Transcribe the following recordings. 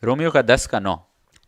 Romeo का 10:9,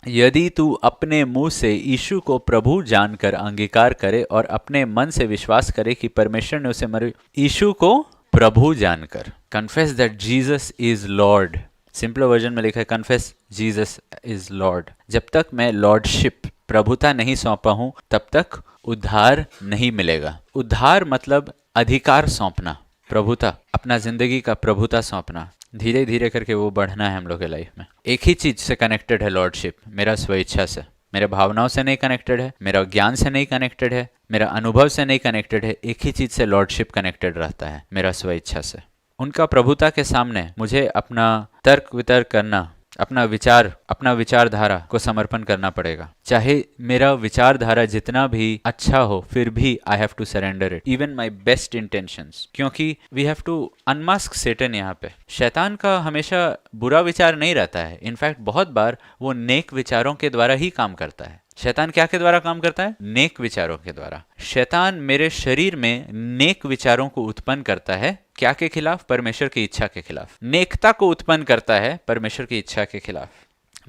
यदि तू अपने मुंह से यीशु को प्रभु जानकर अंगीकार करे और अपने मन से विश्वास करे कि परमेश्वर ने उसे मरे, यीशु को प्रभु जानकर, confess that Jesus is Lord. Simple version में लिखा है कन्फेस जीसस इज लॉर्ड। जब तक मैं लॉर्डशिप, प्रभुता नहीं सौंपा हूं, तब तक उद्धार नहीं मिलेगा। उद्धार मतलब अधिकार सौंपना, प्रभुता, अपना जिंदगी का प्रभुता सौंपना। धीरे धीरे करके वो बढ़ना है हम लोग के लाइफ में। एक ही चीज से कनेक्टेड है लॉर्डशिप, मेरा स्वेच्छा से, मेरे भावनाओं से नहीं कनेक्टेड है, मेरा ज्ञान से नहीं कनेक्टेड है, मेरा अनुभव से नहीं कनेक्टेड है। एक ही चीज से लॉर्डशिप कनेक्टेड रहता है, मेरा स्वेच्छा से। उनका प्रभुता के सामने मुझे अपना तर्क वितर्क करना, अपना विचारधारा को समर्पण करना पड़ेगा। चाहे मेरा विचारधारा जितना भी अच्छा हो, फिर भी I have to surrender it, even my best intentions, क्योंकि we have to unmask Satan. यहाँ पे शैतान का हमेशा बुरा विचार नहीं रहता है। इनफैक्ट बहुत बार वो नेक विचारों के द्वारा ही काम करता है। शैतान क्या के द्वारा काम करता है? नेक विचारों के द्वारा। शैतान मेरे शरीर में नेक विचारों को उत्पन्न करता है। क्या के खिलाफ? परमेश्वर की इच्छा के खिलाफ। नेकता को उत्पन्न करता है परमेश्वर की इच्छा के खिलाफ।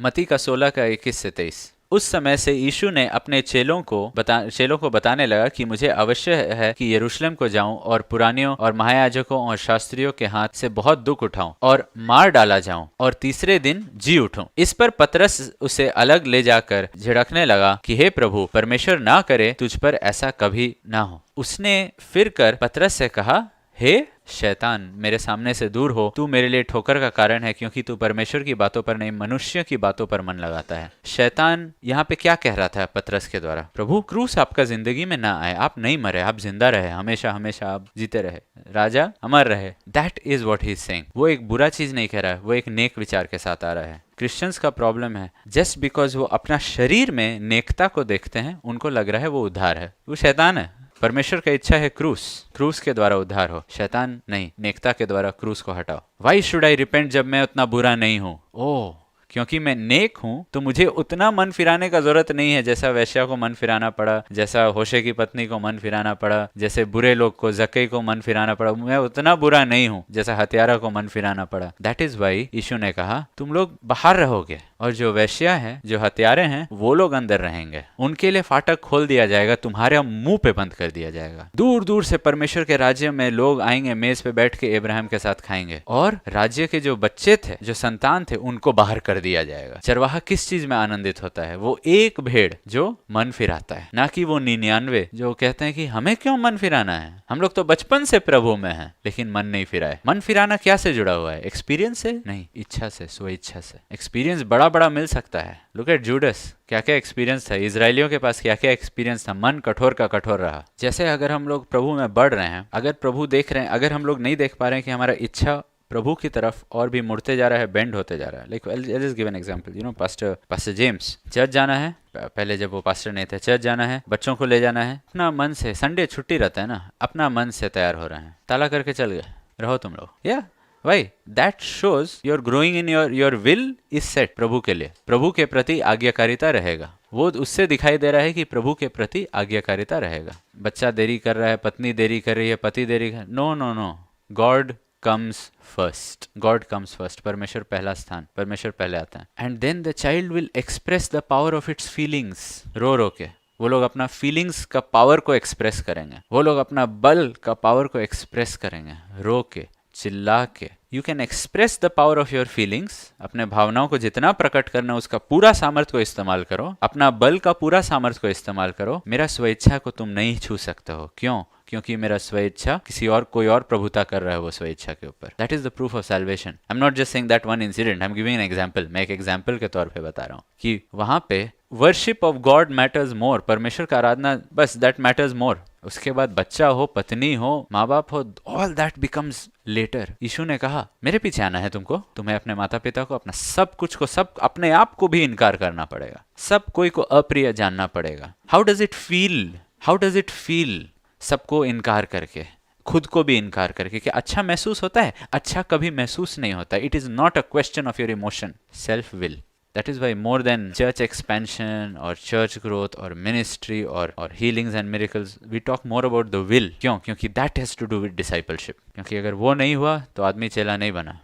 मत्ती का 16:21-23। उस समय से यीशु ने अपने चेलों को बताने लगा कि मुझे अवश्य है कि यरूशलेम को जाऊं और पुरानियों और महायाजकों और शास्त्रियों के हाथ से बहुत दुख उठाऊं और मार डाला जाऊं और तीसरे दिन जी उठूं। इस पर पतरस उसे अलग ले जाकर झिड़कने लगा कि हे प्रभु, परमेश्वर ना करे तुझ पर ऐसा कभी ना हो। उसने फिर कर पतरस से कहा, हे शैतान, मेरे सामने से दूर हो, तू मेरे लिए ठोकर का कारण है, क्योंकि तू परमेश्वर की बातों पर नहीं मनुष्य की बातों पर मन लगाता है। शैतान यहाँ पे क्या कह रहा था पतरस के द्वारा? प्रभु, क्रूस आपका जिंदगी में ना आए, आप नहीं मरे, आप जिंदा रहे, हमेशा हमेशा आप जीते रहे, राजा अमर रहे। That is what he is saying. वो एक बुरा चीज नहीं कह रहा है, वो एक नेक विचार के साथ आ रहा है। क्रिश्चियंस का प्रॉब्लम है, जस्ट बिकॉज वो अपना शरीर में नेकता को देखते हैं, उनको लग रहा है वो उद्धार है। वो शैतान है। परमेश्वर का इच्छा है क्रूस के द्वारा उद्धार हो, शैतान नहीं, नेकता के द्वारा क्रूस को हटाओ। वाई शुड आई रिपेंट जब मैं उतना बुरा नहीं हूं? ओह, क्योंकि मैं नेक हूं तो मुझे उतना मन फिराने का जरूरत नहीं है जैसा वेश्या को मन फिराना पड़ा, जैसा होशे की पत्नी को मन फिराना पड़ा, जैसे बुरे लोग को, जक्के को मन फिराना पड़ा। मैं उतना बुरा नहीं हूं जैसा हत्यारा को मन फिराना पड़ा। दैट इज वाई यीशु ने कहा तुम लोग बाहर रहोगे और जो वेश्या है, जो हत्यारे हैं, वो लोग अंदर रहेंगे। उनके लिए फाटक खोल दिया जाएगा, तुम्हारे मुंह पे बंद कर दिया जाएगा। दूर दूर से परमेश्वर के राज्य में लोग आएंगे, मेज पे बैठ के इब्राहिम के साथ खाएंगे, और राज्य के जो बच्चे थे, जो संतान थे, उनको बाहर कर दिया जाएगा। चरवाहा किस चीज में आनंदित होता है? वो एक भेड़ जो मन फिराता है, ना कि वो 99 जो कहते हैं कि हमें क्यों मन फिराना है, हम लोग तो बचपन से प्रभु में हैं, लेकिन मन नहीं फिराए। मन फिराना क्या से जुड़ा हुआ है? एक्सपीरियंस से नहीं, इच्छा से, स्वेच्छा से। एक्सपीरियंस बड़ा बड़ा मिल सकता है। लुक एट जूडस, क्या क्या एक्सपीरियंस था इजरायलियों के पास, क्या क्या एक्सपीरियंस था। मन कठोर का कठोर रहा। जैसे अगर हम लोग प्रभु में बढ़ रहे हैं, अगर प्रभु देख रहे हैं, अगर हम लोग नहीं देख पा रहे हैं कि हमारा इच्छा प्रभु की तरफ और भी मुड़ते जा रहा है, बेंड होते जा रहा है। Like I just give an example, you know, pastor James, church जाना है। पहले जब वो पास्टर नहीं थे, चर्च जाना है, बच्चों को ले जाना है, अपना मन से, संडे छुट्टी रहता है ना, अपना मन से तैयार हो रहे हैं, ताला करके चल गए, रहो तुम लोग। या Why? That shows you're growing in your will is set प्रभु के लिए, प्रभु के प्रति आज्ञाकारिता रहेगा। वो उससे दिखाई दे रहा है कि प्रभु के प्रति आज्ञाकारिता रहेगा। बच्चा देरी कर रहा है, पत्नी देरी कर रही है, पति देरी कर, no no no, God comes first, God comes first. परमेश्वर पहला स्थान, परमेश्वर पहले आता है। And then the child will express the power of its feelings. रो रो के वो लोग अपना फीलिंग्स का पावर को एक्सप्रेस करेंगे, वो लोग अपना बल का पावर को एक्सप्रेस करेंगे, रो के, चिल्ला के। You can express the power of your feelings. अपने भावनाओं को जितना प्रकट करना, उसका पूरा सामर्थ्य को इस्तेमाल करो, अपना बल का पूरा सामर्थ्य को इस्तेमाल करो। मेरा स्वेच्छा को तुम नहीं छू सकते हो। क्यों? क्योंकि मेरा स्वेच्छा किसी और, कोई और प्रभुता कर रहा है वो स्वेच्छा के ऊपर। That is the proof of salvation. I am not just saying that one incident, I am giving an example. मैं एक एग्जांपल के तौर पे बता रहा हूँ कि वहां पे worship of God matters more, परमेश्वर का आराधना, बस दैट मैटर्स मोर। उसके बाद बच्चा हो, पत्नी हो, माँ बाप हो, ऑल दैट बिकम्स लेटर। यीशु ने कहा मेरे पीछे आना है तुमको, तुम्हें अपने माता पिता को, अपना सब कुछ को, सब अपने आप को भी इनकार करना पड़ेगा, सब कोई को अप्रिय जानना पड़ेगा। How does it feel? How does it feel सबको इनकार करके, खुद को भी इनकार करके? कि अच्छा महसूस होता है? अच्छा कभी महसूस नहीं होता। It is not a question of your emotion, self will. That is why more than church expansion or church growth or ministry or healings and miracles, we talk more about the will. क्यों? क्योंकि that has to do with discipleship. क्योंकि अगर वो नहीं हुआ तो आदमी चेला नहीं बना।